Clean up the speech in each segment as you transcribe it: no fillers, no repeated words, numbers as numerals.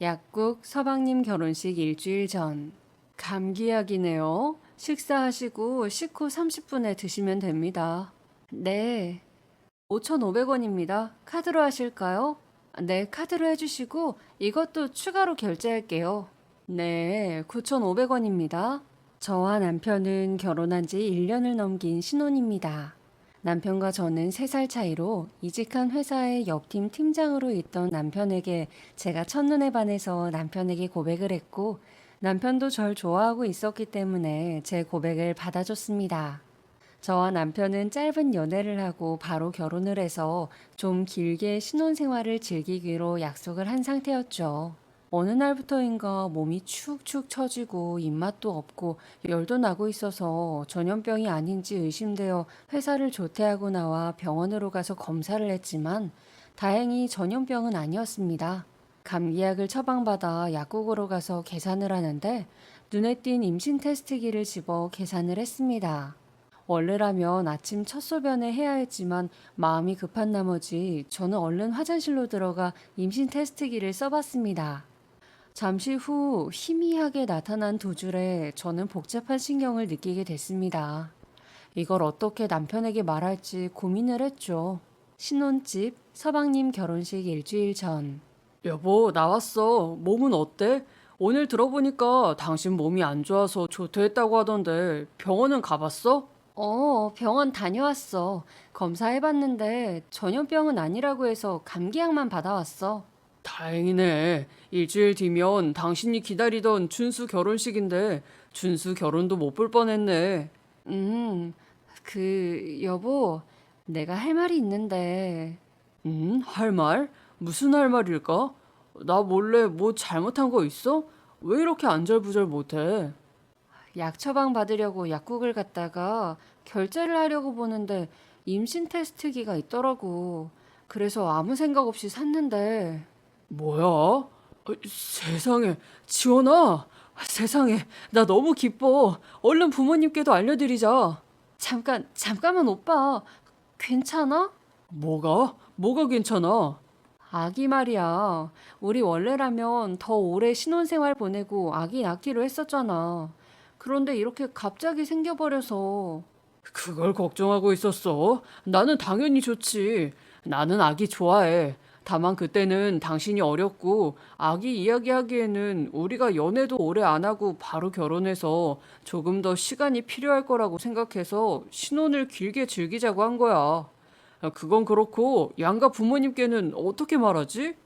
약국 서방님 결혼식 일주일 전. 감기약이네요. 식사하시고 식후 30분에 드시면 됩니다. 네. 5,500원입니다. 카드로 하실까요? 네, 카드로 해주시고 이것도 추가로 결제할게요. 네, 9,500원입니다. 저와 남편은 결혼한 지 1년을 넘긴 신혼입니다. 남편과 저는 3살 차이로 이직한 회사의 옆팀 팀장으로 있던 남편에게 제가 첫눈에 반해서 남편에게 고백을 했고, 남편도 절 좋아하고 있었기 때문에 제 고백을 받아줬습니다. 저와 남편은 짧은 연애를 하고 바로 결혼을 해서 좀 길게 신혼생활을 즐기기로 약속을 한 상태였죠. 어느 날부터인가 몸이 축축 처지고 입맛도 없고 열도 나고 있어서 전염병이 아닌지 의심되어 회사를 조퇴하고 나와 병원으로 가서 검사를 했지만 다행히 전염병은 아니었습니다. 감기약을 처방받아 약국으로 가서 계산을 하는데 눈에 띈 임신 테스트기를 집어 계산을 했습니다. 원래라면 아침 첫 소변에 해야 했지만 마음이 급한 나머지 저는 얼른 화장실로 들어가 임신 테스트기를 써봤습니다. 잠시 후 희미하게 나타난 두 줄에 저는 복잡한 신경을 느끼게 됐습니다. 이걸 어떻게 남편에게 말할지 고민을 했죠. 신혼집 서방님 결혼식 일주일 전. 여보, 나왔어. 몸은 어때? 오늘 들어보니까 당신 몸이 안 좋아서 조퇴했다고 하던데 병원은 가봤어? 병원 다녀왔어. 검사해봤는데 전염병은 아니라고 해서 감기약만 받아왔어. 다행이네. 일주일 뒤면 당신이 기다리던 준수 결혼식인데 준수 결혼도 못 볼 뻔했네. 음, 여보, 내가 할 말이 있는데, 할 말? 무슨 할 말일까? 나 몰래 뭐 잘못한 거 있어? 왜 이렇게 안절부절 못해? 약 처방 받으려고 약국을 갔다가 결제를 하려고 보는데 임신 테스트기가 있더라고. 그래서 아무 생각 없이 샀는데, 뭐야? 세상에, 지원아! 세상에, 나 너무 기뻐. 얼른 부모님께도 알려드리자. 잠깐만 오빠, 괜찮아? 뭐가 괜찮아? 아기 말이야. 우리 원래라면 더 오래 신혼생활 보내고 아기 낳기로 했었잖아. 그런데 이렇게 갑자기 생겨버려서, 그걸 걱정하고 있었어. 나는 당연히 좋지. 나는 아기 좋아해. 다만 그때는 당신이 어렸고 아기 이야기하기에는 우리가 연애도 오래 안 하고 바로 결혼해서 조금 더 시간이 필요할 거라고 생각해서 신혼을 길게 즐기자고 한 거야. 그건 그렇고 양가 부모님께는 어떻게 말하지?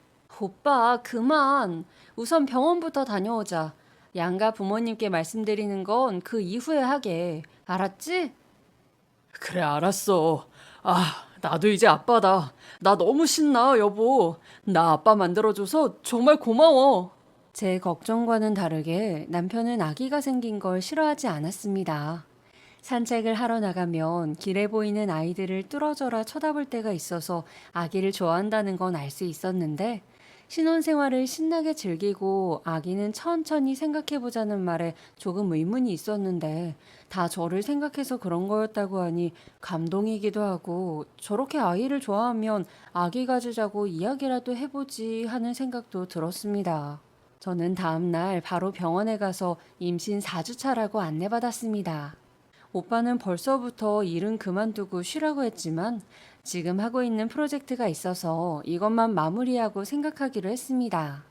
오빠, 그만. 우선 병원부터 다녀오자. 양가 부모님께 말씀드리는 건 그 이후에 하게. 알았지? 그래, 알았어. 나도 이제 아빠다. 나 너무 신나, 여보. 나 아빠 만들어줘서 정말 고마워. 제 걱정과는 다르게 남편은 아기가 생긴 걸 싫어하지 않았습니다. 산책을 하러 나가면 길에 보이는 아이들을 뚫어져라 쳐다볼 때가 있어서 아기를 좋아한다는 건 알 수 있었는데, 신혼생활을 신나게 즐기고 아기는 천천히 생각해보자는 말에 조금 의문이 있었는데, 다 저를 생각해서 그런 거였다고 하니 감동이기도 하고, 저렇게 아이를 좋아하면 아기 가지자고 이야기라도 해보지 하는 생각도 들었습니다. 저는 다음날 바로 병원에 가서 임신 4주차라고 안내받았습니다. 오빠는 벌써부터 일은 그만두고 쉬라고 했지만 지금 하고 있는 프로젝트가 있어서 이것만 마무리하고 생각하기로 했습니다.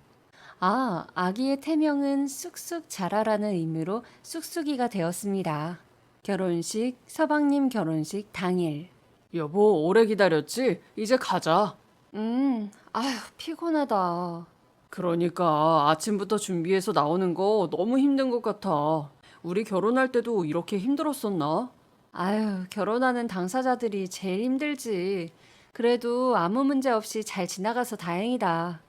아기의 태명은 쑥쑥 자라라는 의미로 쑥쑥이가 되었습니다. 결혼식, 서방님 결혼식 당일. 여보, 오래 기다렸지? 이제 가자. 아휴, 피곤하다. 그러니까 아침부터 준비해서 나오는 거 너무 힘든 것 같아. 우리 결혼할 때도 이렇게 힘들었었나? 아유, 결혼하는 당사자들이 제일 힘들지. 그래도 아무 문제 없이 잘 지나가서 다행이다.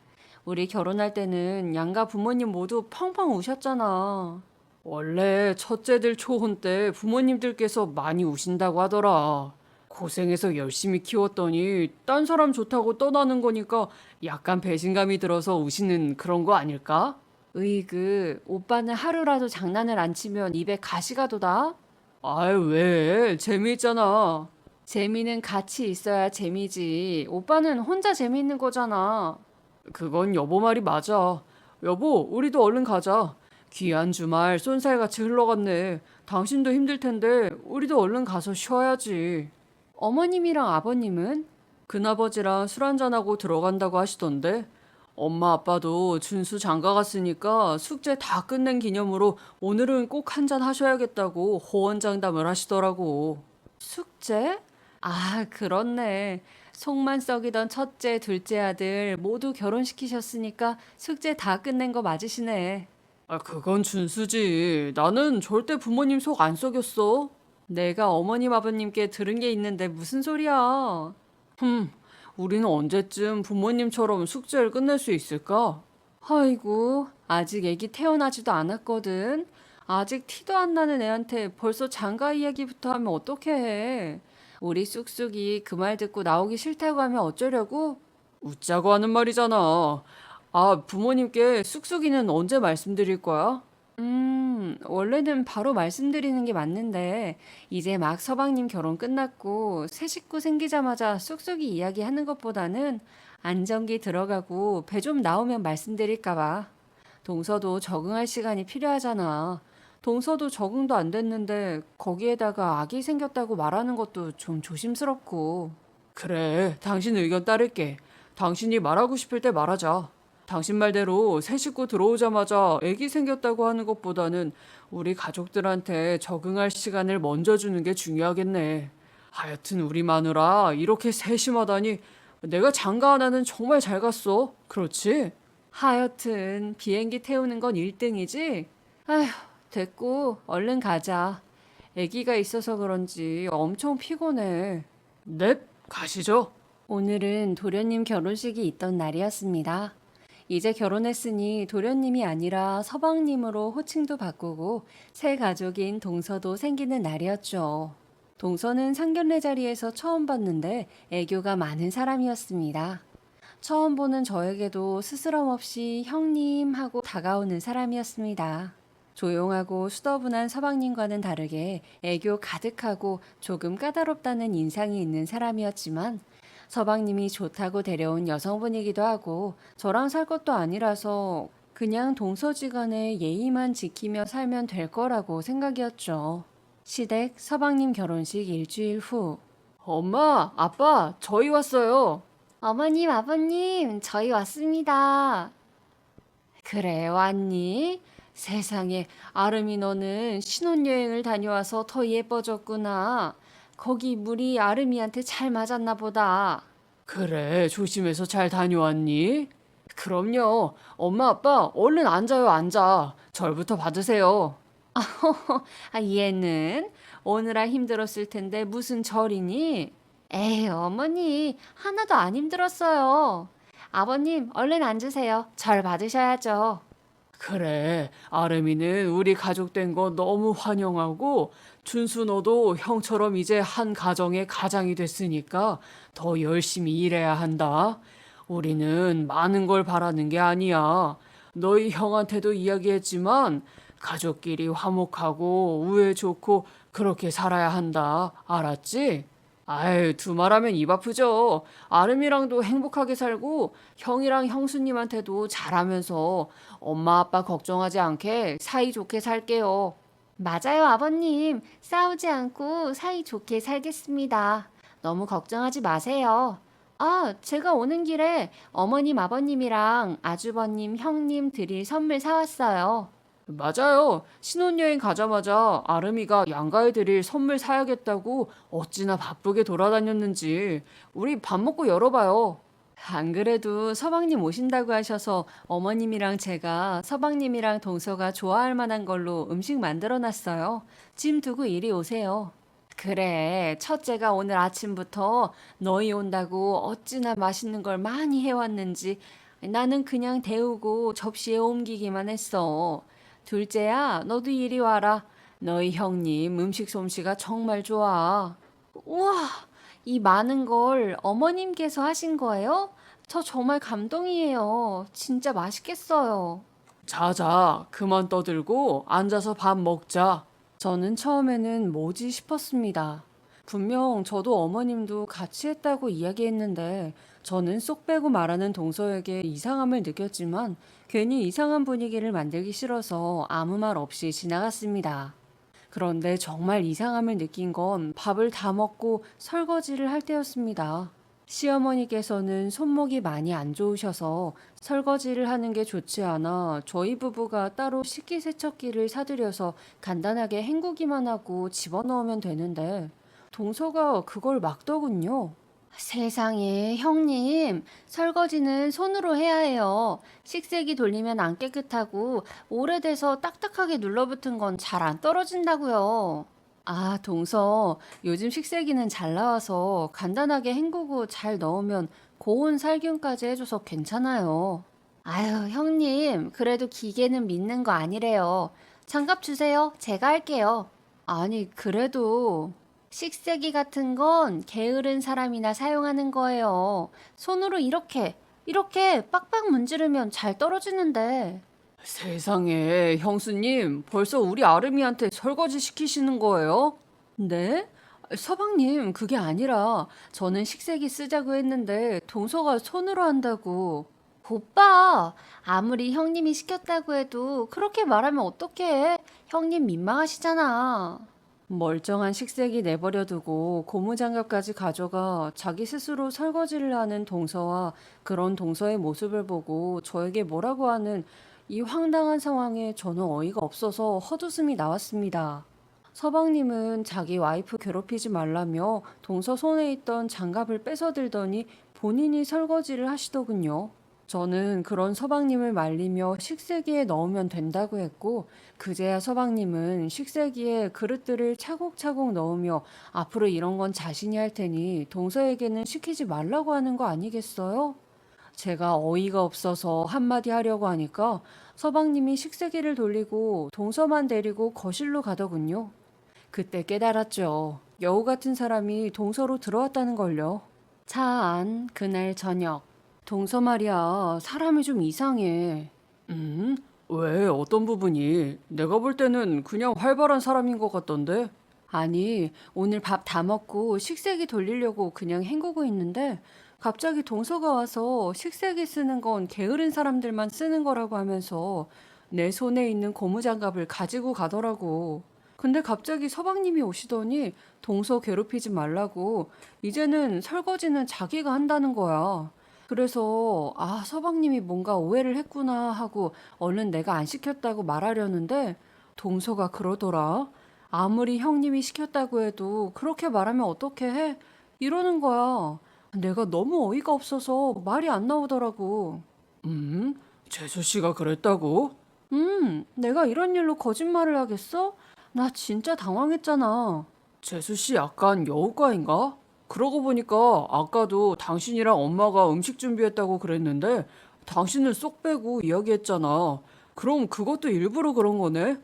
우리 결혼할 때는 양가 부모님 모두 펑펑 우셨잖아. 원래 첫째들 초혼 때 부모님들께서 많이 우신다고 하더라. 고생해서 열심히 키웠더니 딴 사람 좋다고 떠나는 거니까 약간 배신감이 들어서 우시는 그런 거 아닐까? 으이그, 오빠는 하루라도 장난을 안 치면 입에 가시가 돋아? 아유, 왜? 재미있잖아. 재미는 같이 있어야 재미지. 오빠는 혼자 재미있는 거잖아. 그건 여보 말이 맞아. 여보, 우리도 얼른 가자. 귀한 주말 쏜살같이 흘러갔네. 당신도 힘들 텐데 우리도 얼른 가서 쉬어야지. 어머님이랑 아버님은? 큰아버지랑 술 한잔하고 들어간다고 하시던데 엄마 아빠도 준수 장가 갔으니까 숙제 다 끝낸 기념으로 오늘은 꼭 한잔 하셔야겠다고 호언장담을 하시더라고. 숙제? 아, 그렇네. 속만 썩이던 첫째, 둘째 아들 모두 결혼시키셨으니까 숙제 다 끝낸 거 맞으시네. 아, 그건 준수지. 나는 절대 부모님 속 안 썩였어. 내가 어머님 아버님께 들은 게 있는데 무슨 소리야? 우리는 언제쯤 부모님처럼 숙제를 끝낼 수 있을까? 아이고, 아직 애기 태어나지도 않았거든. 아직 티도 안 나는 애한테 벌써 장가 이야기부터 하면 어떻게 해? 우리 쑥쑥이 그 말 듣고 나오기 싫다고 하면 어쩌려고? 웃자고 하는 말이잖아. 아, 부모님께 쑥쑥이는 언제 말씀드릴 거야? 원래는 바로 말씀드리는 게 맞는데, 이제 막 서방님 결혼 끝났고, 새 식구 생기자마자 쑥쑥이 이야기하는 것보다는 안정기 들어가고 배 좀 나오면 말씀드릴까 봐. 동서도 적응할 시간이 필요하잖아. 동서도 적응도 안 됐는데, 거기에다가 아기 생겼다고 말하는 것도 좀 조심스럽고. 그래, 당신 의견 따를게. 당신이 말하고 싶을 때 말하자. 당신 말대로 새 식구 들어오자마자 아기 생겼다고 하는 것보다는 우리 가족들한테 적응할 시간을 먼저 주는 게 중요하겠네. 하여튼 우리 마누라 이렇게 세심하다니 내가 장가 하나는 정말 잘 갔어. 그렇지? 하여튼 비행기 태우는 건 1등이지? 아휴, 됐고 얼른 가자. 아기가 있어서 그런지 엄청 피곤해. 넵, 가시죠. 오늘은 도련님 결혼식이 있던 날이었습니다. 이제 결혼했으니 도련님이 아니라 서방님으로 호칭도 바꾸고 새 가족인 동서도 생기는 날이었죠. 동서는 상견례 자리에서 처음 봤는데 애교가 많은 사람이었습니다. 처음 보는 저에게도 스스럼 없이 형님 하고 다가오는 사람이었습니다. 조용하고 수더분한 서방님과는 다르게 애교 가득하고 조금 까다롭다는 인상이 있는 사람이었지만 서방님이 좋다고 데려온 여성분이기도 하고 저랑 살 것도 아니라서 그냥 동서지간에 예의만 지키며 살면 될 거라고 생각이었죠. 시댁 서방님 결혼식 일주일 후. 엄마, 아빠, 저희 왔어요. 어머님, 아버님, 저희 왔습니다. 그래, 왔니? 세상에, 아름이 너는 신혼여행을 다녀와서 더 예뻐졌구나. 거기 물이 아름이한테 잘 맞았나 보다. 그래, 조심해서 잘 다녀왔니? 그럼요. 엄마, 아빠, 얼른 앉아요, 앉아. 절부터 받으세요. 아, 얘는 오느라 힘들었을 텐데 무슨 절이니? 에이, 어머니, 하나도 안 힘들었어요. 아버님, 얼른 앉으세요. 절 받으셔야죠. 그래, 아름이는 우리 가족 된 거 너무 환영하고, 준수 너도 형처럼 이제 한 가정의 가장이 됐으니까 더 열심히 일해야 한다. 우리는 많은 걸 바라는 게 아니야. 너희 형한테도 이야기했지만, 가족끼리 화목하고 우애 좋고 그렇게 살아야 한다. 알았지? 아유, 두말하면 입 아프죠. 아름이랑도 행복하게 살고 형이랑 형수님한테도 잘하면서 엄마 아빠 걱정하지 않게 사이좋게 살게요. 맞아요, 아버님. 싸우지 않고 사이좋게 살겠습니다. 너무 걱정하지 마세요. 아, 제가 오는 길에 어머님, 아버님이랑 아주버님, 형님 드릴 선물 사왔어요. 맞아요. 신혼여행 가자마자 아름이가 양가에 드릴 선물 사야겠다고 어찌나 바쁘게 돌아다녔는지 우리 밥 먹고 열어봐요. 안 그래도 서방님 오신다고 하셔서 어머님이랑 제가 서방님이랑 동서가 좋아할 만한 걸로 음식 만들어 놨어요. 짐 두고 이리 오세요. 그래, 첫째가 오늘 아침부터 너희 온다고 어찌나 맛있는 걸 많이 해왔는지 나는 그냥 데우고 접시에 옮기기만 했어. 둘째야, 너도 이리 와라. 너희 형님 음식 솜씨가 정말 좋아. 우와, 이 많은 걸 어머님께서 하신 거예요? 저 정말 감동이에요. 진짜 맛있겠어요. 자자, 그만 떠들고 앉아서 밥 먹자. 저는 처음에는 뭐지 싶었습니다. 분명 저도 어머님도 같이 했다고 이야기했는데 저는 쏙 빼고 말하는 동서에게 이상함을 느꼈지만 괜히 이상한 분위기를 만들기 싫어서 아무 말 없이 지나갔습니다. 그런데 정말 이상함을 느낀 건 밥을 다 먹고 설거지를 할 때였습니다. 시어머니께서는 손목이 많이 안 좋으셔서 설거지를 하는 게 좋지 않아 저희 부부가 따로 식기세척기를 사들여서 간단하게 헹구기만 하고 집어넣으면 되는데 동서가 그걸 막더군요. 세상에, 형님, 설거지는 손으로 해야 해요. 식세기 돌리면 안 깨끗하고 오래돼서 딱딱하게 눌러붙은 건 잘 안 떨어진다고요. 아, 동서, 요즘 식세기는 잘 나와서 간단하게 헹구고 잘 넣으면 고온 살균까지 해줘서 괜찮아요. 아유, 형님, 그래도 기계는 믿는 거 아니래요. 장갑 주세요. 제가 할게요. 아니, 그래도 식세기 같은 건 게으른 사람이나 사용하는 거예요. 손으로 이렇게 빡빡 문지르면 잘 떨어지는데. 세상에, 형수님, 벌써 우리 아름이한테 설거지 시키시는 거예요? 네? 서방님, 그게 아니라 저는 식세기 쓰자고 했는데 동서가 손으로 한다고. 오빠, 아무리 형님이 시켰다고 해도 그렇게 말하면 어떡해? 형님 민망하시잖아. 멀쩡한 식세기 내버려 두고 고무장갑까지 가져가 자기 스스로 설거지를 하는 동서와 그런 동서의 모습을 보고 저에게 뭐라고 하는 이 황당한 상황에 저는 어이가 없어서 헛웃음이 나왔습니다. 서방님은 자기 와이프 괴롭히지 말라며 동서 손에 있던 장갑을 뺏어들더니 본인이 설거지를 하시더군요. 저는 그런 서방님을 말리며 식세기에 넣으면 된다고 했고, 그제야 서방님은 식세기에 그릇들을 차곡차곡 넣으며 앞으로 이런 건 자신이 할 테니 동서에게는 시키지 말라고 하는 거 아니겠어요? 제가 어이가 없어서 한마디 하려고 하니까 서방님이 식세기를 돌리고 동서만 데리고 거실로 가더군요. 그때 깨달았죠. 여우 같은 사람이 동서로 들어왔다는 걸요. 자, 그날 저녁. 동서 말이야, 사람이 좀 이상해. 왜, 어떤 부분이? 내가 볼 때는 그냥 활발한 사람인 것 같던데? 아니, 오늘 밥 다 먹고 식세기 돌리려고 그냥 헹구고 있는데 갑자기 동서가 와서 식세기 쓰는 건 게으른 사람들만 쓰는 거라고 하면서 내 손에 있는 고무장갑을 가지고 가더라고. 근데 갑자기 서방님이 오시더니 동서 괴롭히지 말라고 이제는 설거지는 자기가 한다는 거야. 그래서 아, 서방님이 뭔가 오해를 했구나 하고 얼른 내가 안 시켰다고 말하려는데 동서가 그러더라. 아무리 형님이 시켰다고 해도 그렇게 말하면 어떻게 해? 이러는 거야. 내가 너무 어이가 없어서 말이 안 나오더라고. 재수 씨가 그랬다고? 내가 이런 일로 거짓말을 하겠어? 나 진짜 당황했잖아. 재수 씨 약간 여우과인가? 그러고 보니까 아까도 당신이랑 엄마가 음식 준비했다고 그랬는데 당신은 쏙 빼고 이야기했잖아. 그럼 그것도 일부러 그런 거네?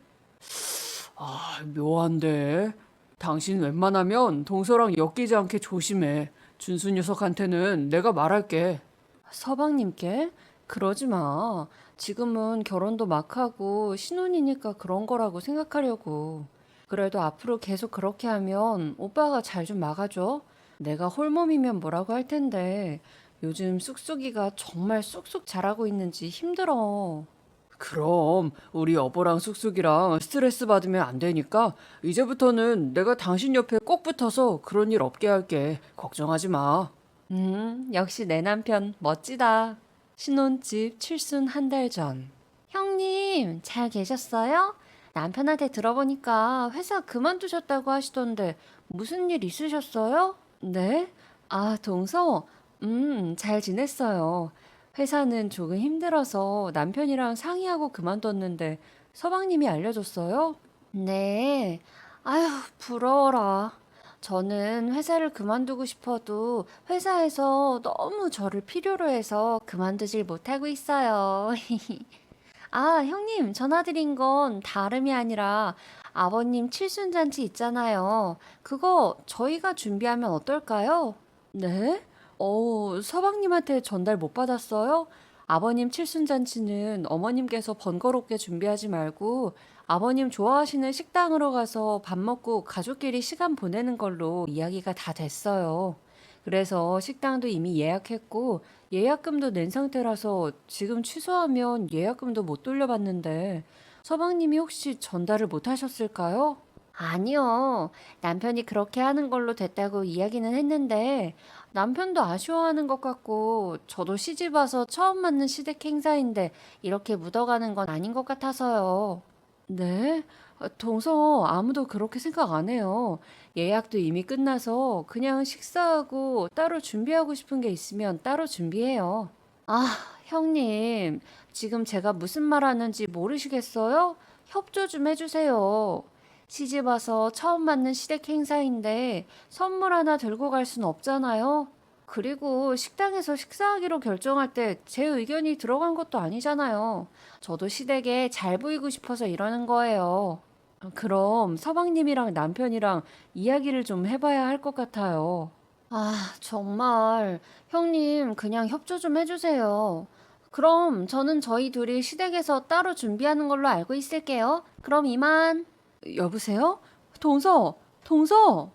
아, 묘한데. 당신 웬만하면 동서랑 엮이지 않게 조심해. 준수 녀석한테는 내가 말할게. 서방님께? 그러지 마. 지금은 결혼도 막 하고 신혼이니까 그런 거라고 생각하려고. 그래도 앞으로 계속 그렇게 하면 오빠가 잘 좀 막아줘. 내가 홀몸이면 뭐라고 할 텐데 요즘 쑥쑥이가 정말 쑥쑥 자라고 있는지 힘들어. 그럼 우리 여보랑 쑥쑥이랑 스트레스 받으면 안 되니까 이제부터는 내가 당신 옆에 꼭 붙어서 그런 일 없게 할게. 걱정하지 마. 역시 내 남편 멋지다. 신혼집 칠순 한 달 전. 형님, 잘 계셨어요? 남편한테 들어보니까 회사 그만두셨다고 하시던데 무슨 일 있으셨어요? 네? 아, 동서? 잘 지냈어요. 회사는 조금 힘들어서 남편이랑 상의하고 그만뒀는데 서방님이 알려줬어요? 네. 아휴, 부러워라. 저는 회사를 그만두고 싶어도 회사에서 너무 저를 필요로 해서 그만두질 못하고 있어요. 아, 형님, 전화드린 건 다름이 아니라 아버님 칠순잔치 있잖아요. 그거 저희가 준비하면 어떨까요? 네? 서방님한테 전달 못 받았어요? 아버님 칠순잔치는 어머님께서 번거롭게 준비하지 말고 아버님 좋아하시는 식당으로 가서 밥 먹고 가족끼리 시간 보내는 걸로 이야기가 다 됐어요. 그래서 식당도 이미 예약했고 예약금도 낸 상태라서 지금 취소하면 예약금도 못 돌려받는데 서방님이 혹시 전달을 못 하셨을까요? 아니요. 남편이 그렇게 하는 걸로 됐다고 이야기는 했는데 남편도 아쉬워하는 것 같고 저도 시집 와서 처음 맞는 시댁 행사인데 이렇게 묻어가는 건 아닌 것 같아서요. 네? 동서 아무도 그렇게 생각 안 해요. 예약도 이미 끝나서 그냥 식사하고 따로 준비하고 싶은 게 있으면 따로 준비해요. 아, 형님, 지금 제가 무슨 말 하는지 모르시겠어요? 협조 좀 해주세요. 시집 와서 처음 맞는 시댁 행사인데 선물 하나 들고 갈 순 없잖아요. 그리고 식당에서 식사하기로 결정할 때 제 의견이 들어간 것도 아니잖아요. 저도 시댁에 잘 보이고 싶어서 이러는 거예요. 그럼 서방님이랑 남편이랑 이야기를 좀 해봐야 할 것 같아요. 아, 정말. 형님, 그냥 협조 좀 해주세요. 그럼 저는 저희 둘이 시댁에서 따로 준비하는 걸로 알고 있을게요. 그럼 이만. 여보세요? 동서, 동서!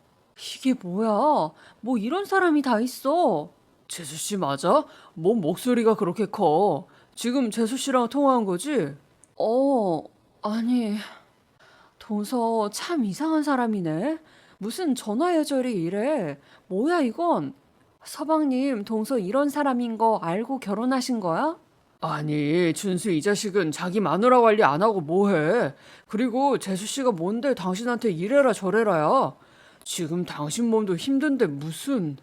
이게 뭐야? 뭐 이런 사람이 다 있어. 재수 씨 맞아? 뭔 목소리가 그렇게 커? 지금 재수 씨랑 통화한 거지? 어, 아니, 동서 참 이상한 사람이네. 무슨 전화 예절이 이래? 뭐야 이건? 서방님, 동서 이런 사람인 거 알고 결혼하신 거야? 아니, 준수 이 자식은 자기 마누라 관리 안 하고 뭐해? 그리고 재수 씨가 뭔데 당신한테 이래라 저래라야? 지금 당신 몸도 힘든데 무슨...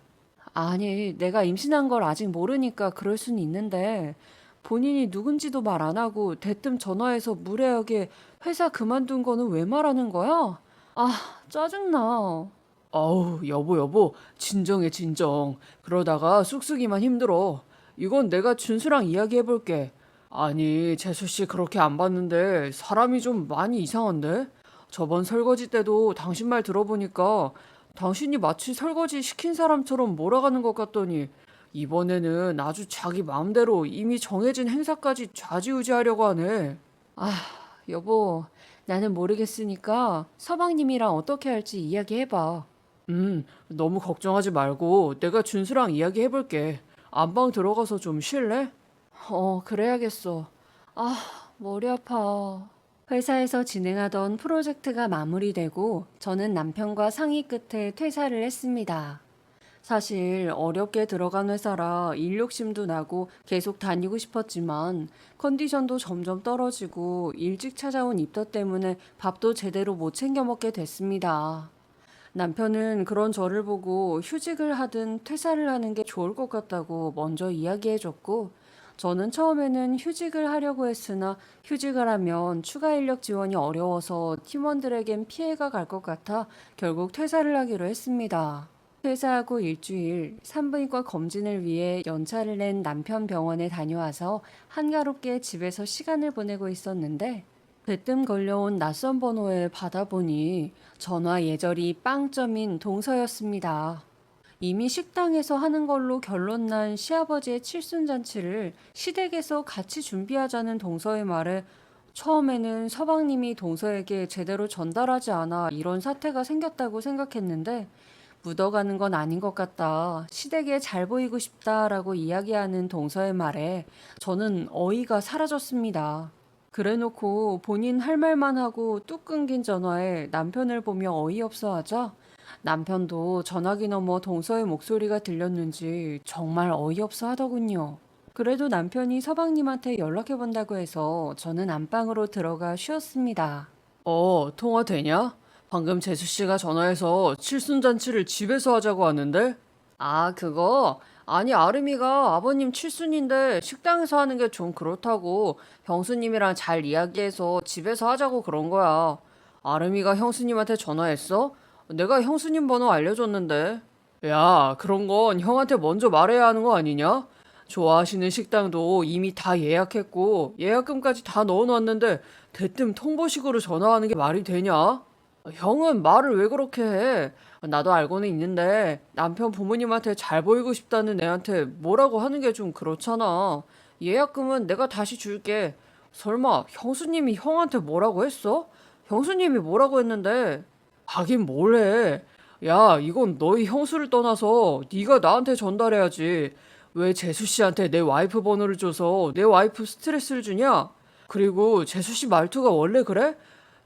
아니, 내가 임신한 걸 아직 모르니까 그럴 수는 있는데, 본인이 누군지도 말 안 하고 대뜸 전화해서 무례하게 회사 그만둔 거는 왜 말하는 거야? 아, 짜증나. 아우, 여보, 진정해, 진정. 그러다가 쑥쑥이만 힘들어. 이건 내가 준수랑 이야기해볼게. 아니, 재수씨 그렇게 안 봤는데 사람이 좀 많이 이상한데? 저번 설거지 때도 당신 말 들어보니까 당신이 마치 설거지 시킨 사람처럼 몰아가는 것 같더니 이번에는 아주 자기 마음대로 이미 정해진 행사까지 좌지우지하려고 하네. 아, 여보, 나는 모르겠으니까 서방님이랑 어떻게 할지 이야기해봐. 너무 걱정하지 말고 내가 준수랑 이야기해볼게. 안방 들어가서 좀 쉴래? 그래야겠어. 아, 머리 아파. 회사에서 진행하던 프로젝트가 마무리되고 저는 남편과 상의 끝에 퇴사를 했습니다. 사실 어렵게 들어간 회사라 일 욕심도 나고 계속 다니고 싶었지만 컨디션도 점점 떨어지고 일찍 찾아온 입덧 때문에 밥도 제대로 못 챙겨 먹게 됐습니다. 남편은 그런 저를 보고 휴직을 하든 퇴사를 하는 게 좋을 것 같다고 먼저 이야기해줬고, 저는 처음에는 휴직을 하려고 했으나 휴직을 하면 추가 인력 지원이 어려워서 팀원들에겐 피해가 갈 것 같아 결국 퇴사를 하기로 했습니다. 퇴사하고 일주일 산부인과 검진을 위해 연차를 낸 남편 병원에 다녀와서 한가롭게 집에서 시간을 보내고 있었는데 대뜸 걸려온 낯선 번호에 받아보니 전화 예절이 빵점인 동서였습니다. 이미 식당에서 하는 걸로 결론난 시아버지의 칠순잔치를 시댁에서 같이 준비하자는 동서의 말에 처음에는 서방님이 동서에게 제대로 전달하지 않아 이런 사태가 생겼다고 생각했는데 묻어가는 건 아닌 것 같다. 시댁에 잘 보이고 싶다라고 이야기하는 동서의 말에 저는 어이가 사라졌습니다. 그래놓고 본인 할 말만 하고 뚝 끊긴 전화에 남편을 보며 어이없어 하자 남편도 전화기 너머 동서의 목소리가 들렸는지 정말 어이없어 하더군요. 그래도 남편이 서방님한테 연락해 본다고 해서 저는 안방으로 들어가 쉬었습니다. 통화 되냐? 방금 재수 씨가 전화해서 칠순잔치를 집에서 하자고 하는데? 아, 그거? 아니, 아름이가 아버님 칠순인데 식당에서 하는 게 좀 그렇다고 형수님이랑 잘 이야기해서 집에서 하자고 그런 거야. 아름이가 형수님한테 전화했어? 내가 형수님 번호 알려줬는데. 야, 그런 건 형한테 먼저 말해야 하는 거 아니냐? 좋아하시는 식당도 이미 다 예약했고 예약금까지 다 넣어놨는데 대뜸 통보식으로 전화하는 게 말이 되냐? 형은 말을 왜 그렇게 해? 나도 알고는 있는데 남편 부모님한테 잘 보이고 싶다는 애한테 뭐라고 하는 게 좀 그렇잖아. 예약금은 내가 다시 줄게. 설마 형수님이 형한테 뭐라고 했어? 형수님이 뭐라고 했는데? 하긴 뭘 해. 야, 이건 너희 형수를 떠나서 네가 나한테 전달해야지. 왜 재수 씨한테 내 와이프 번호를 줘서 내 와이프 스트레스를 주냐? 그리고 재수 씨 말투가 원래 그래?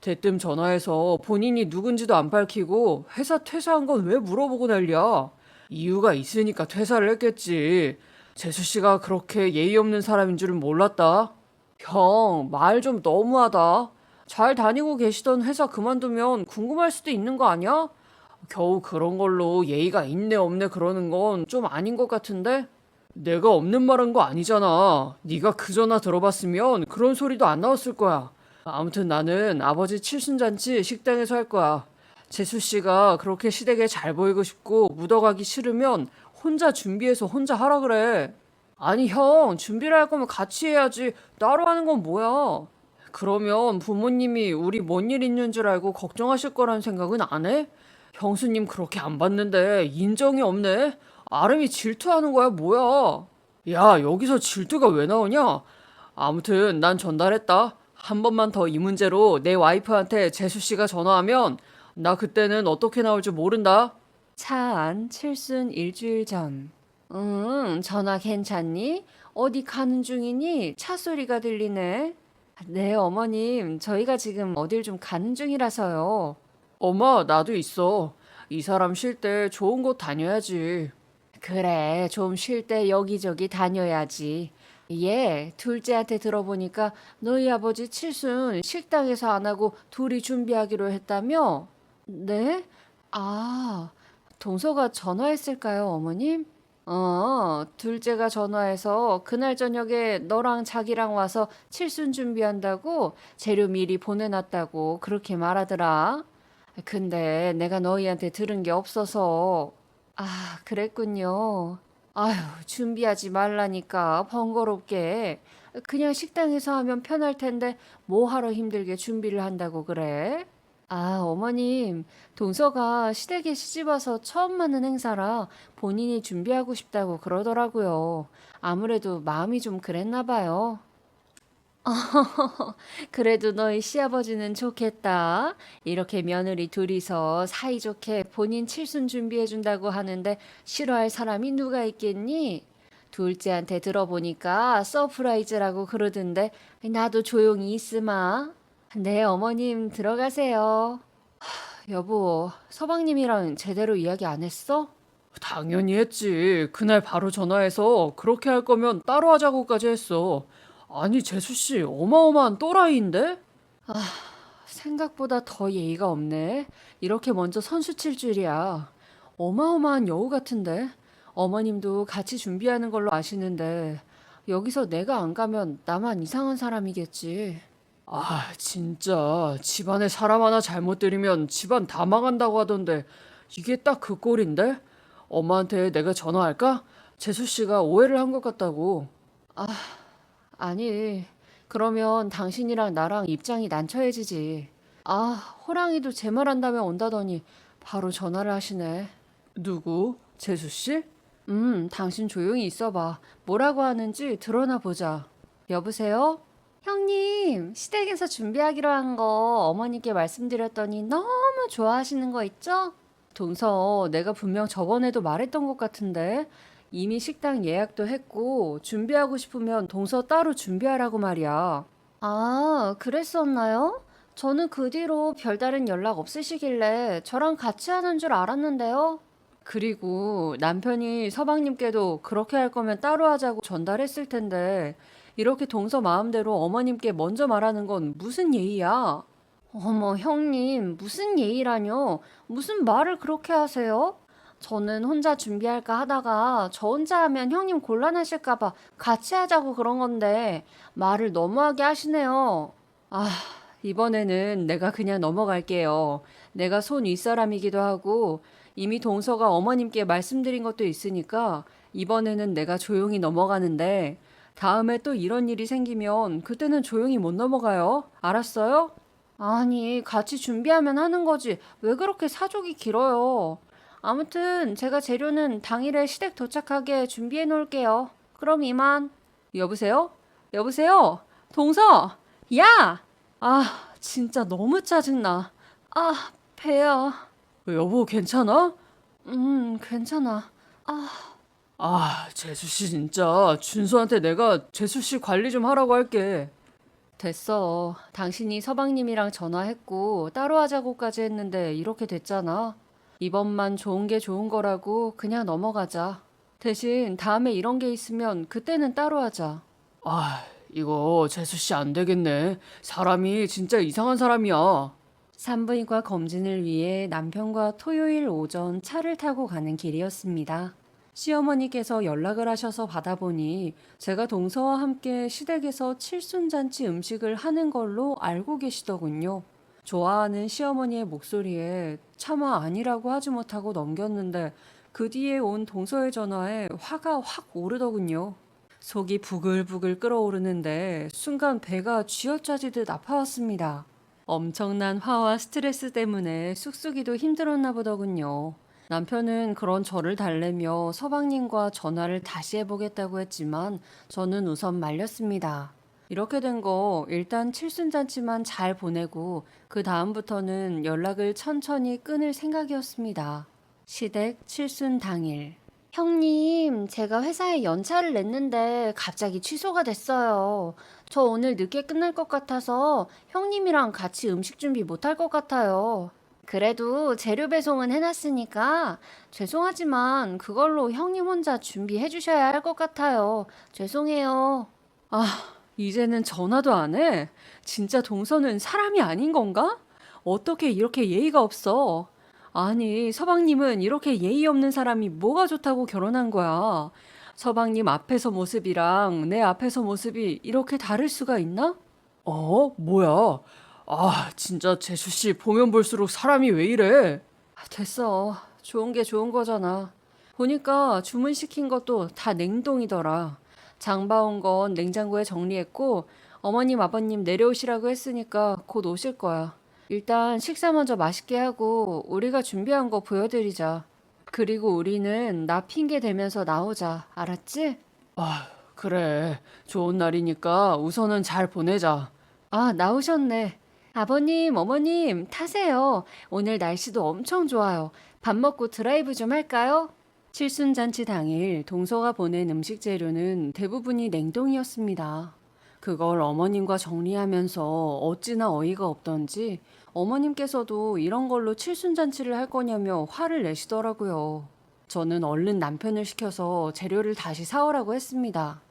대뜸 전화해서 본인이 누군지도 안 밝히고 회사 퇴사한 건 왜 물어보고 난리야? 이유가 있으니까 퇴사를 했겠지. 재수 씨가 그렇게 예의 없는 사람인 줄은 몰랐다. 형, 말 좀 너무하다. 잘 다니고 계시던 회사 그만두면 궁금할 수도 있는 거 아니야? 겨우 그런 걸로 예의가 있네 없네 그러는 건 좀 아닌 것 같은데? 내가 없는 말한 거 아니잖아. 네가 그 전화 들어봤으면 그런 소리도 안 나왔을 거야. 아무튼 나는 아버지 칠순잔치 식당에서 할 거야. 재수 씨가 그렇게 시댁에 잘 보이고 싶고 묻어가기 싫으면 혼자 준비해서 혼자 하라 그래. 아니 형, 준비를 할 거면 같이 해야지. 따로 하는 건 뭐야? 그러면 부모님이 우리 뭔 일 있는 줄 알고 걱정하실 거라는 생각은 안 해? 형수님 그렇게 안 봤는데 인정이 없네? 아름이 질투하는 거야, 뭐야? 야, 여기서 질투가 왜 나오냐? 아무튼 난 전달했다. 한 번만 더 이 문제로 내 와이프한테 재수 씨가 전화하면 나 그때는 어떻게 나올 줄 모른다. 차 안 칠순 일주일 전. 응, 전화 괜찮니? 어디 가는 중이니? 차 소리가 들리네. 네, 어머님. 저희가 지금 어딜 좀 가는 중이라서요. 엄마, 나도 있어. 이 사람 쉴 때 좋은 곳 다녀야지. 그래, 좀 쉴 때 여기저기 다녀야지. 예, 둘째한테 들어보니까 너희 아버지 칠순 식당에서 안 하고 둘이 준비하기로 했다며? 네? 아, 동서가 전화했을까요, 어머님? 둘째가 전화해서 그날 저녁에 너랑 자기랑 와서 칠순 준비한다고 재료 미리 보내놨다고 그렇게 말하더라. 근데 내가 너희한테 들은 게 없어서. 아, 그랬군요. 아휴, 준비하지 말라니까 번거롭게. 그냥 식당에서 하면 편할 텐데 뭐 하러 힘들게 준비를 한다고 그래? 아, 어머님, 동서가 시댁에 시집 와서 처음 맞는 행사라 본인이 준비하고 싶다고 그러더라고요. 아무래도 마음이 좀 그랬나 봐요. 그래도 너희 시아버지는 좋겠다. 이렇게 며느리 둘이서 사이좋게 본인 칠순 준비해준다고 하는데 싫어할 사람이 누가 있겠니? 둘째한테 들어보니까 서프라이즈라고 그러던데 나도 조용히 있으마. 네, 어머님 들어가세요. 여보, 서방님이랑 제대로 이야기 안 했어? 당연히 했지. 그날 바로 전화해서 그렇게 할 거면 따로 하자고까지 했어. 아니, 재수 씨, 어마어마한 또라이인데? 생각보다 더 예의가 없네. 이렇게 먼저 선수 칠 줄이야. 어마어마한 여우 같은데. 어머님도 같이 준비하는 걸로 아시는데 여기서 내가 안 가면 나만 이상한 사람이겠지. 아, 진짜 집안에 사람 하나 잘못 들이면 집안 다 망한다고 하던데 이게 딱 그 꼴인데? 엄마한테 내가 전화할까? 재수 씨가 오해를 한 것 같다고. 아니, 그러면 당신이랑 나랑 입장이 난처해지지. 아, 호랑이도 제 말 한다면 온다더니 바로 전화를 하시네. 누구? 재수 씨? 당신 조용히 있어봐. 뭐라고 하는지 드러나 보자. 여보세요? 형님, 시댁에서 준비하기로 한 거 어머니께 말씀드렸더니 너무 좋아하시는 거 있죠? 동서, 내가 분명 저번에도 말했던 것 같은데 이미 식당 예약도 했고 준비하고 싶으면 동서 따로 준비하라고 말이야. 아, 그랬었나요? 저는 그 뒤로 별다른 연락 없으시길래 저랑 같이 하는 줄 알았는데요. 그리고 남편이 서방님께도 그렇게 할 거면 따로 하자고 전달했을 텐데 이렇게 동서 마음대로 어머님께 먼저 말하는 건 무슨 예의야? 어머, 형님, 무슨 예의라뇨? 무슨 말을 그렇게 하세요? 저는 혼자 준비할까 하다가 저 혼자 하면 형님 곤란하실까 봐 같이 하자고 그런 건데 말을 너무하게 하시네요. 아, 이번에는 내가 그냥 넘어갈게요. 내가 손 윗사람이기도 하고 이미 동서가 어머님께 말씀드린 것도 있으니까 이번에는 내가 조용히 넘어가는데 다음에 또 이런 일이 생기면 그때는 조용히 못 넘어가요. 알았어요? 아니, 같이 준비하면 하는 거지. 왜 그렇게 사족이 길어요? 아무튼 제가 재료는 당일에 시댁 도착하게 준비해 놓을게요. 그럼 이만. 여보세요? 여보세요? 동서! 야! 아, 진짜 너무 짜증나. 아, 배야. 여보, 괜찮아? 괜찮아. 재수 씨 진짜 준수한테 내가 재수 씨 관리 좀 하라고 할게. 됐어. 당신이 서방님이랑 전화했고 따로 하자고까지 했는데 이렇게 됐잖아. 이번만 좋은 게 좋은 거라고 그냥 넘어가자. 대신 다음에 이런 게 있으면 그때는 따로 하자. 이거 재수 씨 안 되겠네. 사람이 진짜 이상한 사람이야. 산부인과 검진을 위해 남편과 토요일 오전 차를 타고 가는 길이었습니다. 시어머니께서 연락을 하셔서 받아보니 제가 동서와 함께 시댁에서 칠순잔치 음식을 하는 걸로 알고 계시더군요. 좋아하는 시어머니의 목소리에 차마 아니라고 하지 못하고 넘겼는데 그 뒤에 온 동서의 전화에 화가 확 오르더군요. 속이 부글부글 끓어오르는데 순간 배가 쥐어짜지듯 아파왔습니다. 엄청난 화와 스트레스 때문에 쑥쑥이도 힘들었나 보더군요. 남편은 그런 저를 달래며 서방님과 전화를 다시 해보겠다고 했지만 저는 우선 말렸습니다. 이렇게 된 거 일단 칠순잔치만 잘 보내고 그 다음부터는 연락을 천천히 끊을 생각이었습니다. 시댁 칠순 당일. 형님, 제가 회사에 연차를 냈는데 갑자기 취소가 됐어요. 저 오늘 늦게 끝날 것 같아서 형님이랑 같이 음식 준비 못할 것 같아요. 그래도 재료 배송은 해놨으니까 죄송하지만 그걸로 형님 혼자 준비해 주셔야 할 것 같아요. 죄송해요. 이제는 전화도 안 해? 진짜 동서는 사람이 아닌 건가? 어떻게 이렇게 예의가 없어? 아니, 서방님은 이렇게 예의 없는 사람이 뭐가 좋다고 결혼한 거야? 서방님 앞에서 모습이랑 내 앞에서 모습이 이렇게 다를 수가 있나? 뭐야? 진짜 재수 씨 보면 볼수록 사람이 왜 이래? 됐어. 좋은 게 좋은 거잖아. 보니까 주문시킨 것도 다 냉동이더라. 장 봐온 건 냉장고에 정리했고 어머님 아버님 내려오시라고 했으니까 곧 오실 거야. 일단 식사 먼저 맛있게 하고 우리가 준비한 거 보여드리자. 그리고 우리는 나 핑계 대면서 나오자. 알았지? 그래. 좋은 날이니까 우선은 잘 보내자. 나오셨네. 아버님, 어머님, 타세요. 오늘 날씨도 엄청 좋아요. 밥 먹고 드라이브 좀 할까요? 칠순잔치 당일 동서가 보낸 음식 재료는 대부분이 냉동이었습니다. 그걸 어머님과 정리하면서 어찌나 어이가 없던지 어머님께서도 이런 걸로 칠순잔치를 할 거냐며 화를 내시더라고요. 저는 얼른 남편을 시켜서 재료를 다시 사오라고 했습니다.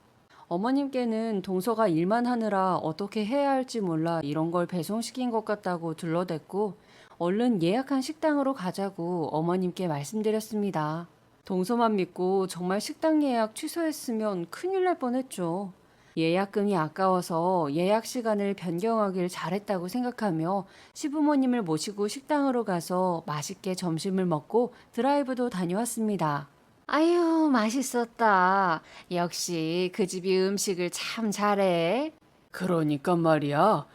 어머님께는 동서가 일만 하느라 어떻게 해야 할지 몰라 이런 걸 배송시킨 것 같다고 둘러댔고 얼른 예약한 식당으로 가자고 어머님께 말씀드렸습니다. 동서만 믿고 정말 식당 예약 취소했으면 큰일 날 뻔했죠. 예약금이 아까워서 예약 시간을 변경하길 잘했다고 생각하며 시부모님을 모시고 식당으로 가서 맛있게 점심을 먹고 드라이브도 다녀왔습니다. 아유, 맛있었다. 역시 그 집이 음식을 참 잘해. 그러니까 말이야.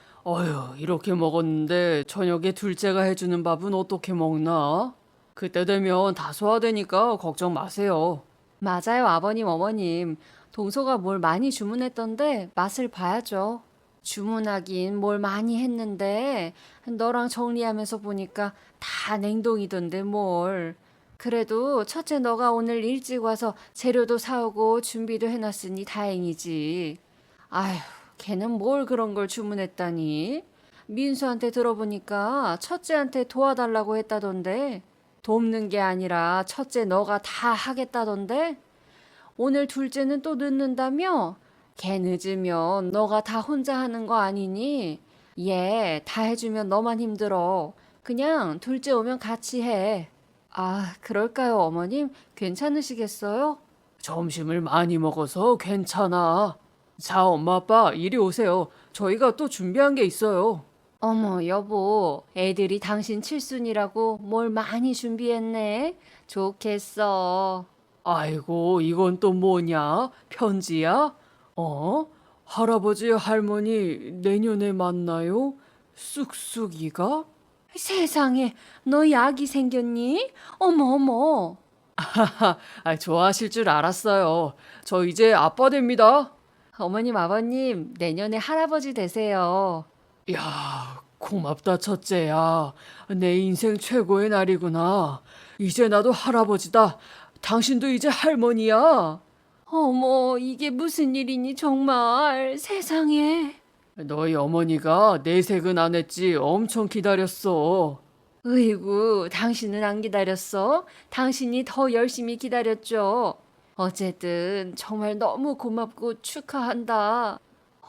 이렇게 먹었는데 저녁에 둘째가 해주는 밥은 어떻게 먹나? 그때 되면 다 소화되니까 걱정 마세요. 맞아요, 아버님, 어머님. 동서가 뭘 많이 주문했던데 맛을 봐야죠. 주문하긴 뭘 많이 했는데 너랑 정리하면서 보니까 다 냉동이던데 뭘. 그래도 첫째 너가 오늘 일찍 와서 재료도 사오고 준비도 해놨으니 다행이지. 아휴, 걔는 뭘 그런 걸 주문했다니. 민수한테 들어보니까 첫째한테 도와달라고 했다던데. 돕는 게 아니라 첫째 너가 다 하겠다던데. 오늘 둘째는 또 늦는다며? 걔 늦으면 너가 다 혼자 하는 거 아니니? 얘 다 해주면 너만 힘들어. 그냥 둘째 오면 같이 해. 그럴까요, 어머님? 괜찮으시겠어요? 점심을 많이 먹어서 괜찮아. 자, 엄마, 아빠, 이리 오세요. 저희가 또 준비한 게 있어요. 어머, 여보, 애들이 당신 칠순이라고 뭘 많이 준비했네? 좋겠어. 아이고, 이건 또 뭐냐? 편지야? 할아버지, 할머니, 내년에 만나요? 쑥쑥이가? 세상에, 너 약이 생겼니? 어머, 어머. 좋아하실 줄 알았어요. 저 이제 아빠 됩니다. 어머님, 아버님, 내년에 할아버지 되세요. 야, 고맙다, 첫째야. 내 인생 최고의 날이구나. 이제 나도 할아버지다. 당신도 이제 할머니야. 어머, 이게 무슨 일이니 정말 세상에. 너희 어머니가 내색은 안 했지 엄청 기다렸어. 으이구, 당신은 안 기다렸어? 당신이 더 열심히 기다렸죠. 어쨌든 정말 너무 고맙고 축하한다.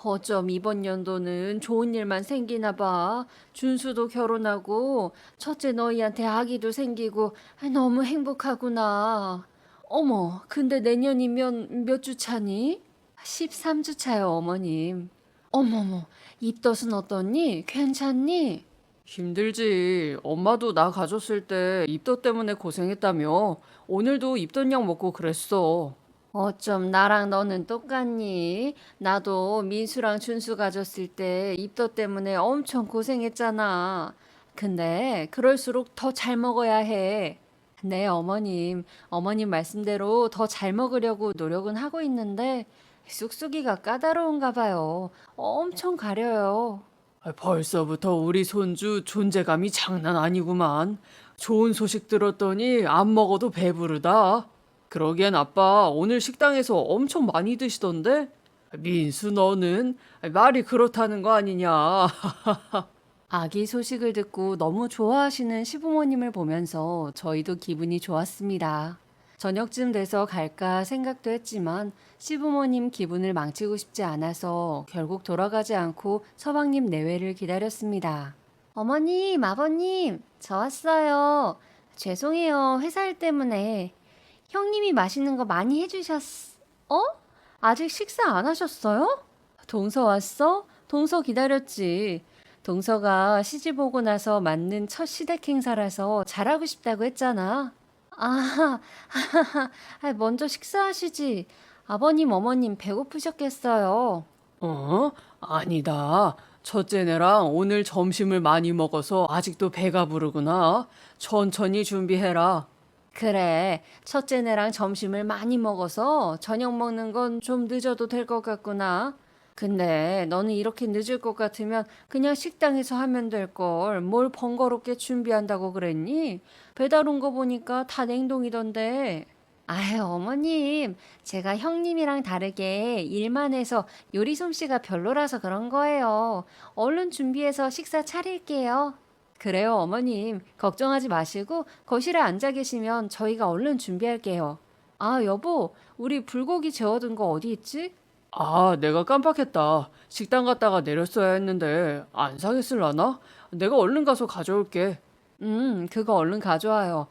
어쩜 이번 연도는 좋은 일만 생기나 봐. 준수도 결혼하고 첫째 너희한테 아기도 생기고 너무 행복하구나. 어머, 근데 내년이면 몇 주 차니? 13주 차요, 어머님. 어머머, 입덧은 어떠니? 괜찮니? 힘들지. 엄마도 나 가졌을 때 입덧 때문에 고생했다며. 오늘도 입덧약 먹고 그랬어. 어쩜 나랑 너는 똑같니? 나도 민수랑 준수 가졌을 때 입덧 때문에 엄청 고생했잖아. 근데 그럴수록 더 잘 먹어야 해. 네, 어머님 말씀대로 더 잘 먹으려고 노력은 하고 있는데 쑥쑥이가 까다로운가 봐요. 엄청 가려요. 벌써부터 우리 손주 존재감이 장난 아니구만. 좋은 소식 들었더니 안 먹어도 배부르다. 그러기엔 아빠 오늘 식당에서 엄청 많이 드시던데? 민수 너는 말이 그렇다는 거 아니냐? 아기 소식을 듣고 너무 좋아하시는 시부모님을 보면서 저희도 기분이 좋았습니다. 저녁쯤 돼서 갈까 생각도 했지만 시부모님 기분을 망치고 싶지 않아서 결국 돌아가지 않고 서방님 내외를 기다렸습니다. 어머님, 아버님, 저 왔어요. 죄송해요, 회사 일 때문에. 형님이 맛있는 거 많이 어? 아직 식사 안 하셨어요? 동서 왔어? 동서 기다렸지. 동서가 시집 오고 나서 맞는 첫 시댁 행사라서 잘하고 싶다고 했잖아. 아, 먼저 식사하시지. 아버님, 어머님 배고프셨겠어요. 어? 아니다. 첫째네랑 오늘 점심을 많이 먹어서 아직도 배가 부르구나. 천천히 준비해라. 그래, 첫째네랑 점심을 많이 먹어서 저녁 먹는 건 좀 늦어도 될 것 같구나. 근데 너는 이렇게 늦을 것 같으면 그냥 식당에서 하면 될 걸 뭘 번거롭게 준비한다고 그랬니? 배달 온 거 보니까 다 냉동이던데. 아유, 어머님, 제가 형님이랑 다르게 일만 해서 요리 솜씨가 별로라서 그런 거예요. 얼른 준비해서 식사 차릴게요. 그래요, 어머님. 걱정하지 마시고 거실에 앉아 계시면 저희가 얼른 준비할게요. 아, 여보, 우리 불고기 재워둔 거 어디 있지? 아, 내가 깜빡했다. 식당 갔다가 내렸어야 했는데 안 상했을라나? 내가 얼른 가서 가져올게. 그거 얼른 가져와요.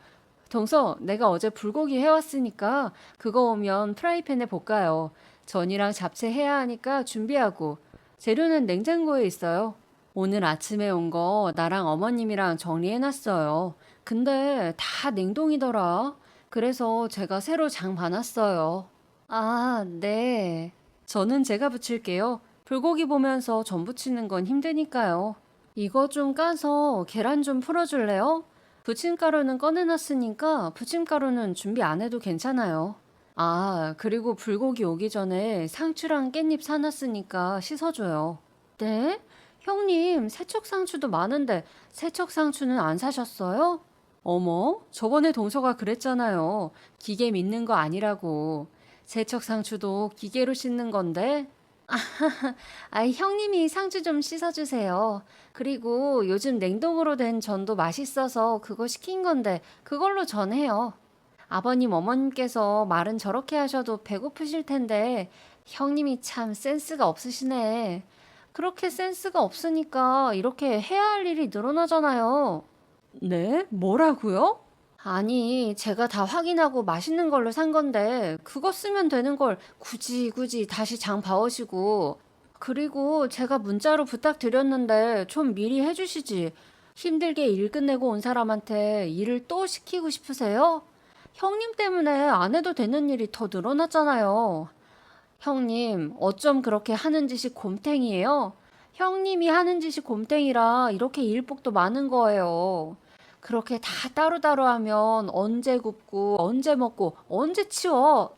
동서, 내가 어제 불고기 해왔으니까 그거 오면 프라이팬에 볶아요. 전이랑 잡채 해야 하니까 준비하고. 재료는 냉장고에 있어요. 오늘 아침에 온 거 나랑 어머님이랑 정리해놨어요. 근데 다 냉동이더라. 그래서 제가 새로 장 봐놨어요. 아, 네. 저는 제가 부칠게요. 불고기 보면서 전 부치는 건 힘드니까요. 이거 좀 까서 계란 좀 풀어줄래요? 부침가루는 꺼내놨으니까 부침가루는 준비 안 해도 괜찮아요. 아, 그리고 불고기 오기 전에 상추랑 깻잎 사놨으니까 씻어줘요. 네? 형님, 세척상추도 많은데 세척상추는 안 사셨어요? 어머, 저번에 동서가 그랬잖아요. 기계 믿는 거 아니라고. 세척상추도 기계로 씻는 건데. 형님이 상추 좀 씻어주세요. 그리고 요즘 냉동으로 된 전도 맛있어서 그거 시킨 건데 그걸로 전해요. 아버님, 어머님께서 말은 저렇게 하셔도 배고프실 텐데 형님이 참 센스가 없으시네. 그렇게 센스가 없으니까 이렇게 해야 할 일이 늘어나잖아요. 네? 뭐라고요? 아니, 제가 다 확인하고 맛있는 걸로 산 건데 그거 쓰면 되는 걸 굳이 다시 장 봐오시고. 그리고 제가 문자로 부탁드렸는데 좀 미리 해주시지. 힘들게 일 끝내고 온 사람한테 일을 또 시키고 싶으세요? 형님 때문에 안 해도 되는 일이 더 늘어났잖아요. 형님, 어쩜 그렇게 하는 짓이 곰탱이에요? 형님이 하는 짓이 곰탱이라 이렇게 일복도 많은 거예요. 그렇게 다 따로따로 하면 언제 굽고 언제 먹고 언제 치워?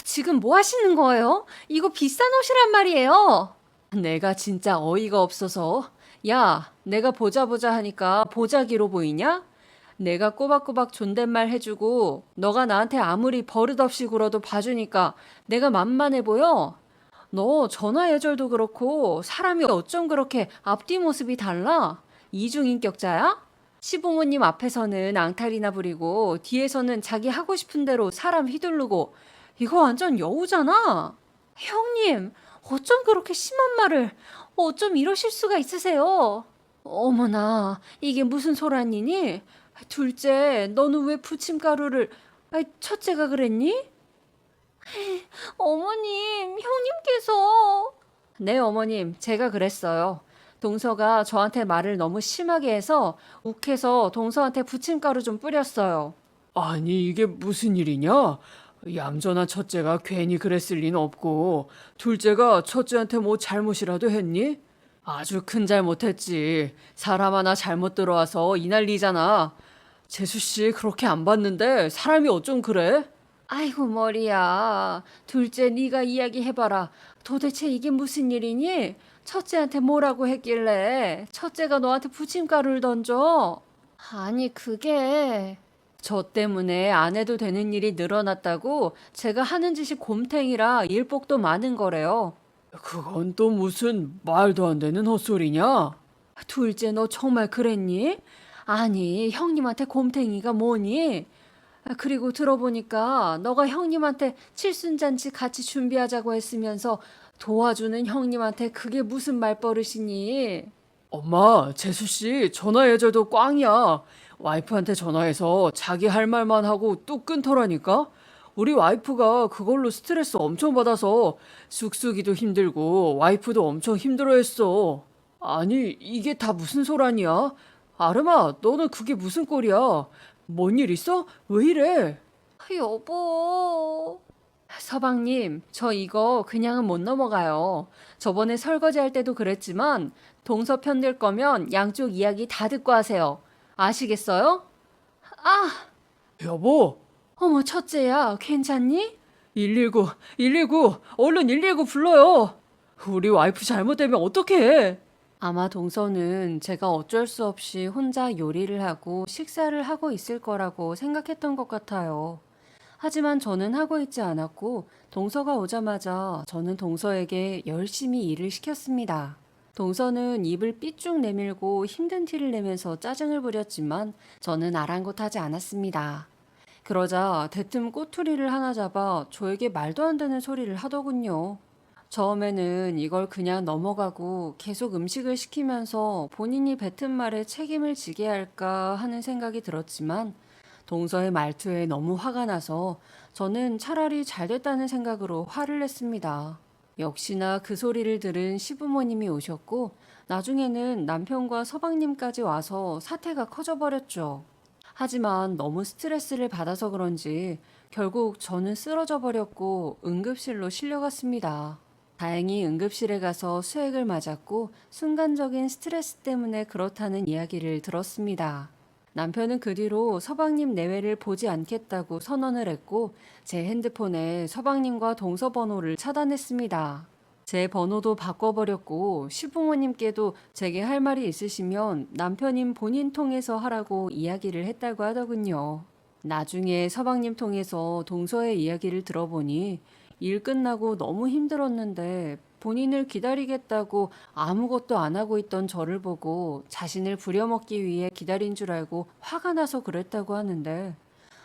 지금 뭐 하시는 거예요? 이거 비싼 옷이란 말이에요. 내가 진짜 어이가 없어서. 야, 내가 보자 보자 하니까 보자기로 보이냐? 내가 꼬박꼬박 존댓말 해주고 너가 나한테 아무리 버릇없이 굴어도 봐주니까 내가 만만해 보여? 너 전화 예절도 그렇고 사람이 어쩜 그렇게 앞뒤 모습이 달라? 이중인격자야? 시부모님 앞에서는 앙탈이나 부리고 뒤에서는 자기 하고 싶은 대로 사람 휘두르고 이거 완전 여우잖아. 형님, 어쩜 그렇게 심한 말을 어쩜 이러실 수가 있으세요? 어머나, 이게 무슨 소란이니? 둘째, 너는 왜 부침가루를 첫째가 그랬니? 어머님, 형님께서. 네, 어머님, 제가 그랬어요. 동서가 저한테 말을 너무 심하게 해서 욱해서 동서한테 부침가루 좀 뿌렸어요. 아니, 이게 무슨 일이냐? 얌전한 첫째가 괜히 그랬을 리는 없고, 둘째가 첫째한테 뭐 잘못이라도 했니? 아주 큰 잘못했지. 사람 하나 잘못 들어와서 이 난리잖아. 재수 씨 그렇게 안 봤는데 사람이 어쩜 그래? 아이고 머리야. 둘째 네가 이야기해봐라. 도대체 이게 무슨 일이니? 첫째한테 뭐라고 했길래 첫째가 너한테 부침가루를 던져? 아니 그게 저 때문에 안 해도 되는 일이 늘어났다고 제가 하는 짓이 곰탱이라 일복도 많은 거래요. 그건 또 무슨 말도 안 되는 헛소리냐? 둘째 너 정말 그랬니? 아니 형님한테 곰탱이가 뭐니? 그리고 들어보니까 너가 형님한테 칠순잔치 같이 준비하자고 했으면서 도와주는 형님한테 그게 무슨 말버릇이니? 엄마, 재수 씨 전화 예절도 꽝이야. 와이프한테 전화해서 자기 할 말만 하고 뚝 끊더라니까? 우리 와이프가 그걸로 스트레스 엄청 받아서 쑥쑥이도 힘들고 와이프도 엄청 힘들어했어. 아니, 이게 다 무슨 소란이야? 아름아, 너는 그게 무슨 꼴이야? 뭔 일 있어? 왜 이래? 여보. 서방님, 저 이거 그냥은 못 넘어가요. 저번에 설거지 할 때도 그랬지만 동서 편들 거면 양쪽 이야기 다 듣고 하세요. 아시겠어요? 아, 여보, 어머 첫째야, 괜찮니? 119, 119, 얼른 119 불러요. 우리 와이프 잘못되면 어떡해? 아마 동서는 제가 어쩔 수 없이 혼자 요리를 하고 식사를 하고 있을 거라고 생각했던 것 같아요. 하지만 저는 하고 있지 않았고 동서가 오자마자 저는 동서에게 열심히 일을 시켰습니다. 동서는 입을 삐쭉 내밀고 힘든 티를 내면서 짜증을 부렸지만 저는 아랑곳하지 않았습니다. 그러자 대뜸 꼬투리를 하나 잡아 저에게 말도 안 되는 소리를 하더군요. 처음에는 이걸 그냥 넘어가고 계속 음식을 시키면서 본인이 뱉은 말에 책임을 지게 할까 하는 생각이 들었지만 동서의 말투에 너무 화가 나서 저는 차라리 잘 됐다는 생각으로 화를 냈습니다. 역시나 그 소리를 들은 시부모님이 오셨고 나중에는 남편과 서방님까지 와서 사태가 커져버렸죠. 하지만 너무 스트레스를 받아서 그런지 결국 저는 쓰러져 버렸고 응급실로 실려갔습니다. 다행히 응급실에 가서 수액을 맞았고 순간적인 스트레스 때문에 그렇다는 이야기를 들었습니다. 남편은 그 뒤로 서방님 내외를 보지 않겠다고 선언을 했고 제 핸드폰에 서방님과 동서 번호를 차단했습니다. 제 번호도 바꿔버렸고 시부모님께도 제게 할 말이 있으시면 남편인 본인 통해서 하라고 이야기를 했다고 하더군요. 나중에 서방님 통해서 동서의 이야기를 들어보니 일 끝나고 너무 힘들었는데 본인을 기다리겠다고 아무것도 안 하고 있던 저를 보고 자신을 부려먹기 위해 기다린 줄 알고 화가 나서 그랬다고 하는데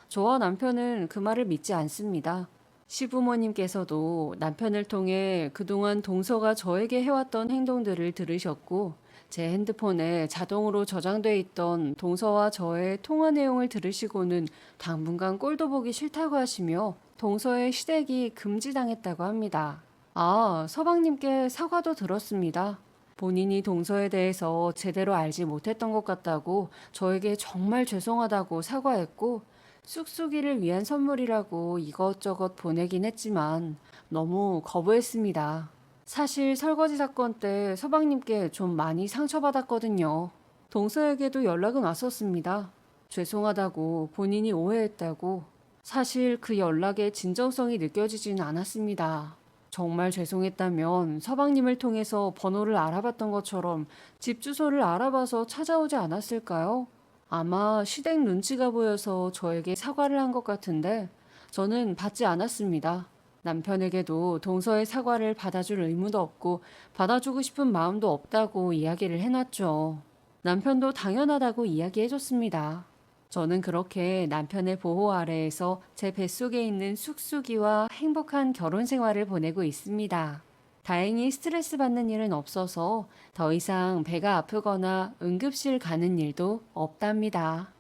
저와 남편은 그 말을 믿지 않습니다. 시부모님께서도 남편을 통해 그동안 동서가 저에게 해왔던 행동들을 들으셨고 제 핸드폰에 자동으로 저장돼 있던 동서와 저의 통화 내용을 들으시고는 당분간 꼴도 보기 싫다고 하시며 동서의 시댁이 금지당했다고 합니다. 아, 서방님께 사과도 들었습니다. 본인이 동서에 대해서 제대로 알지 못했던 것 같다고 저에게 정말 죄송하다고 사과했고 쑥쑥이를 위한 선물이라고 이것저것 보내긴 했지만 너무 거부했습니다. 사실 설거지 사건 때 서방님께 좀 많이 상처받았거든요. 동서에게도 연락은 왔었습니다. 죄송하다고 본인이 오해했다고. 사실 그 연락에 진정성이 느껴지진 않았습니다. 정말 죄송했다면 서방님을 통해서 번호를 알아봤던 것처럼 집 주소를 알아봐서 찾아오지 않았을까요? 아마 시댁 눈치가 보여서 저에게 사과를 한 것 같은데 저는 받지 않았습니다. 남편에게도 동서의 사과를 받아줄 의무도 없고 받아주고 싶은 마음도 없다고 이야기를 해놨죠. 남편도 당연하다고 이야기해줬습니다. 저는 그렇게 남편의 보호 아래에서 제 뱃속에 있는 쑥쑥이와 행복한 결혼 생활을 보내고 있습니다. 다행히 스트레스 받는 일은 없어서 더 이상 배가 아프거나 응급실 가는 일도 없답니다.